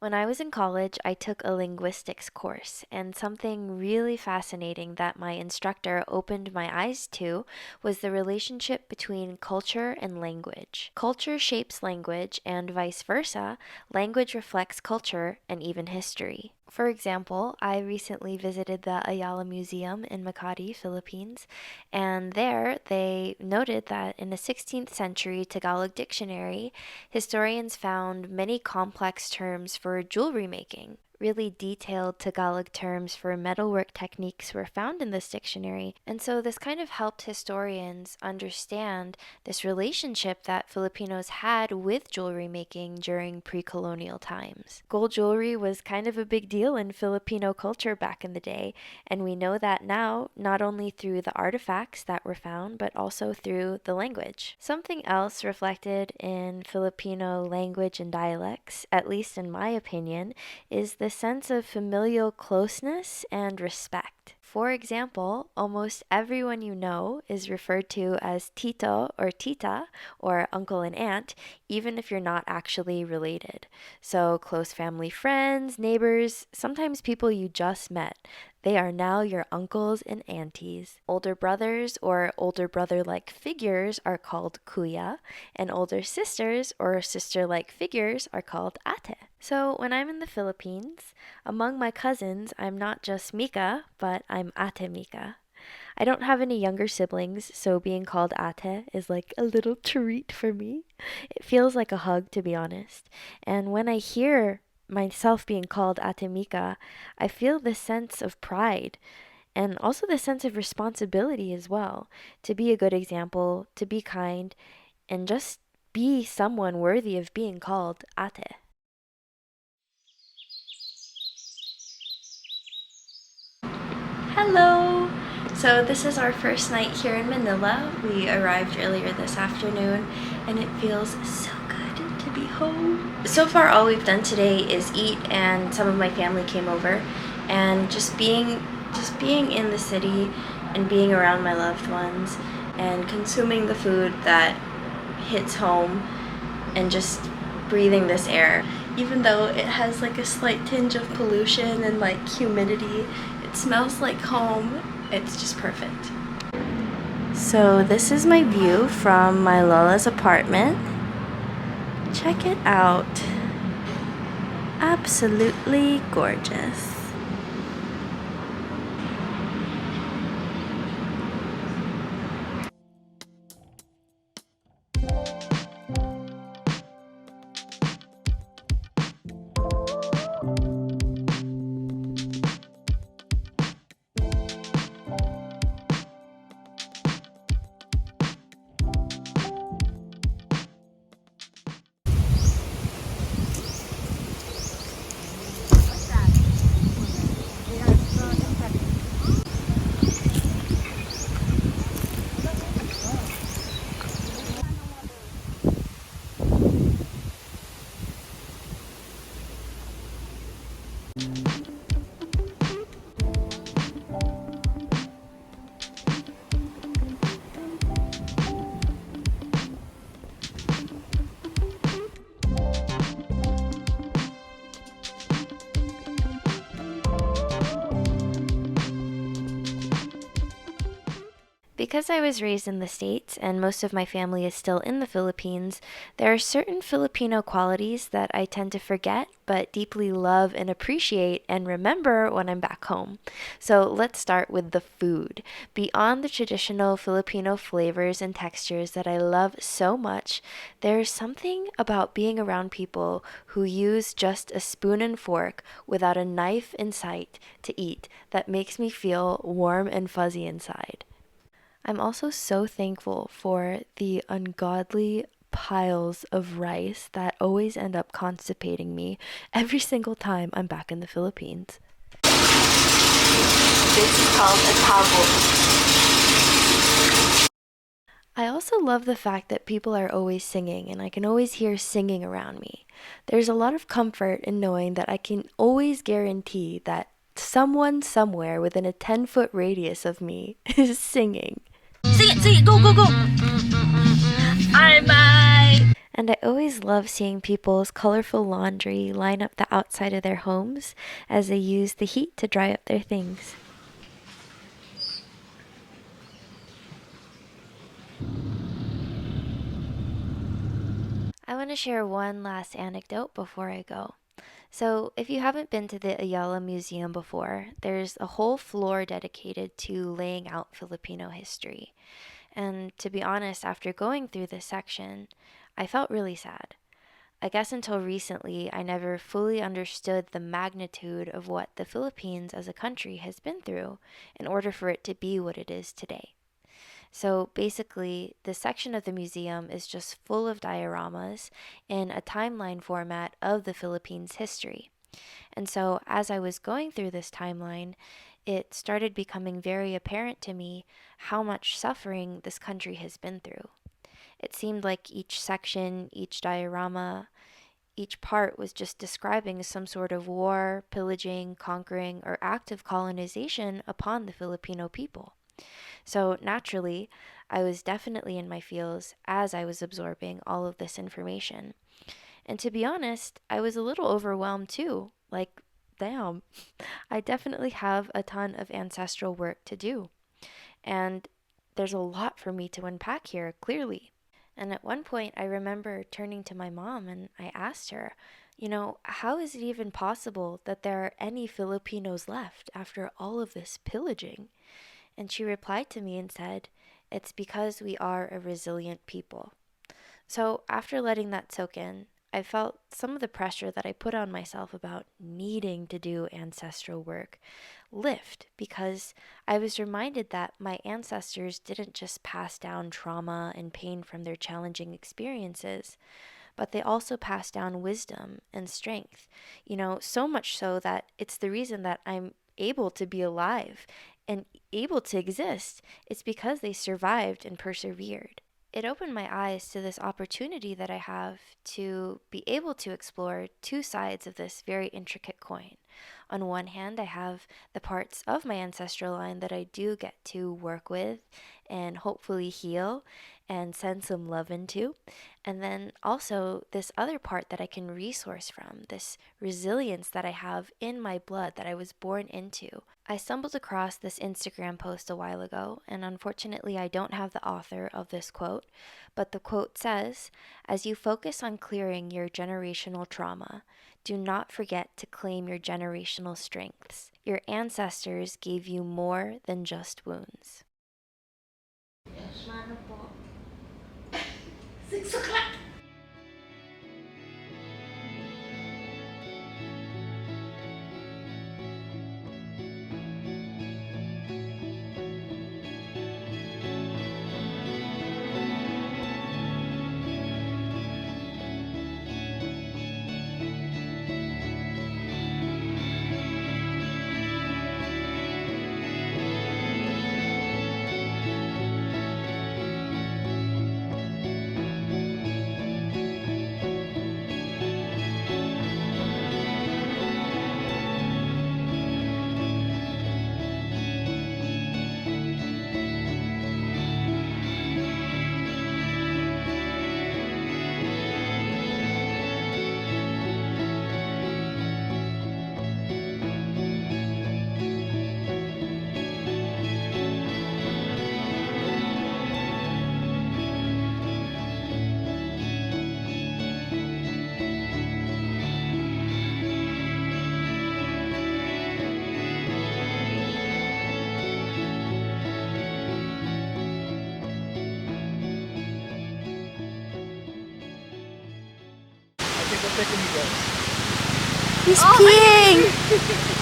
When I was in college, I took a linguistics course, and something really fascinating that my instructor opened my eyes to was the relationship between culture and language. Culture shapes language, and vice versa. Language reflects culture and even history. For example, I recently visited the Ayala Museum in Makati, Philippines, and there they noted that in a 16th century Tagalog dictionary, historians found many complex terms for jewelry making. Really detailed Tagalog terms for metalwork techniques were found in this dictionary, and so this kind of helped historians understand this relationship that Filipinos had with jewelry making during pre colonial times. Gold jewelry was kind of a big deal in Filipino culture back in the day, and we know that now not only through the artifacts that were found, but also through the language. Something else reflected in Filipino language and dialects, at least in my opinion, is the sense of familial closeness and respect. For example, almost everyone you know is referred to as tito or tita, or uncle and aunt, even if you're not actually related. So, close family friends, neighbors, sometimes people you just met. They are now your uncles and aunties. Older brothers or older brother like figures are called kuya, and older sisters or sister like figures are called ate. So, when I'm in the Philippines, among my cousins, I'm not just Mika, but I'm Ate Mika. I don't have any younger siblings, so being called Ate is like a little treat for me. It feels like a hug, to be honest. And when I hear myself being called Ate Mika, I feel this sense of pride and also the sense of responsibility as well, to be a good example, to be kind, and just be someone worthy of being called Ate. Hello! So, this is our first night here in Manila. We arrived earlier this afternoon, and it feels so good to be home. So far, all we've done today is eat, and some of my family came over, and just being in the city and being around my loved ones and consuming the food that hits home and just breathing this air. Even though it has like a slight tinge of pollution and like humidity, it smells like home. It's just perfect. So this is my view from my Lola's apartment. Check it out. Absolutely gorgeous. Because I was raised in the States and most of my family is still in the Philippines, there are certain Filipino qualities that I tend to forget but deeply love and appreciate and remember when I'm back home. So let's start with the food. Beyond the traditional Filipino flavors and textures that I love so much, there's something about being around people who use just a spoon and fork without a knife in sight to eat that makes me feel warm and fuzzy inside. I'm also so thankful for the ungodly piles of rice that always end up constipating me every single time I'm back in the Philippines. This is called a tabo. I also love the fact that people are always singing and I can always hear singing around me. There's a lot of comfort in knowing that I can always guarantee that someone somewhere within a 10-foot radius of me is singing. Sing it, go, go, go! Bye bye! And I always love seeing people's colorful laundry line up the outside of their homes as they use the heat to dry up their things. I want to share one last anecdote before I go. So, if you haven't been to the Ayala Museum before, there's a whole floor dedicated to laying out Filipino history. And to be honest, after going through this section, I felt really sad. I guess until recently, I never fully understood the magnitude of what the Philippines as a country has been through in order for it to be what it is today. So basically, this section of the museum is just full of dioramas in a timeline format of the Philippines' history. And so as I was going through this timeline, it started becoming very apparent to me how much suffering this country has been through. It seemed like each section, each diorama, each part was just describing some sort of war, pillaging, conquering, or act of colonization upon the Filipino people. So naturally, I was definitely in my feels as I was absorbing all of this information. And to be honest, I was a little overwhelmed too. Like, damn, I definitely have a ton of ancestral work to do. And there's a lot for me to unpack here, clearly. And at one point, I remember turning to my mom and I asked her, how is it even possible that there are any Filipinos left after all of this pillaging? And she replied to me and said, "It's because we are a resilient people." So after letting that soak in, I felt some of the pressure that I put on myself about needing to do ancestral work lift because I was reminded that my ancestors didn't just pass down trauma and pain from their challenging experiences, but they also pass down wisdom and strength. So much so that it's the reason that I'm able to be alive and able to exist. It's because they survived and persevered. It opened my eyes to this opportunity that I have to be able to explore two sides of this very intricate coin. On one hand, I have the parts of my ancestral line that I do get to work with and hopefully heal and send some love into. And then also this other part that I can resource from, this resilience that I have in my blood that I was born into. I stumbled across this Instagram post a while ago, and unfortunately, I don't have the author of this quote, but the quote says, "As you focus on clearing your generational trauma, do not forget to claim your generational strengths. Your ancestors gave you more than just wounds." Mano po. 6 o'clock. I think I'm taking you guys. He's peeing!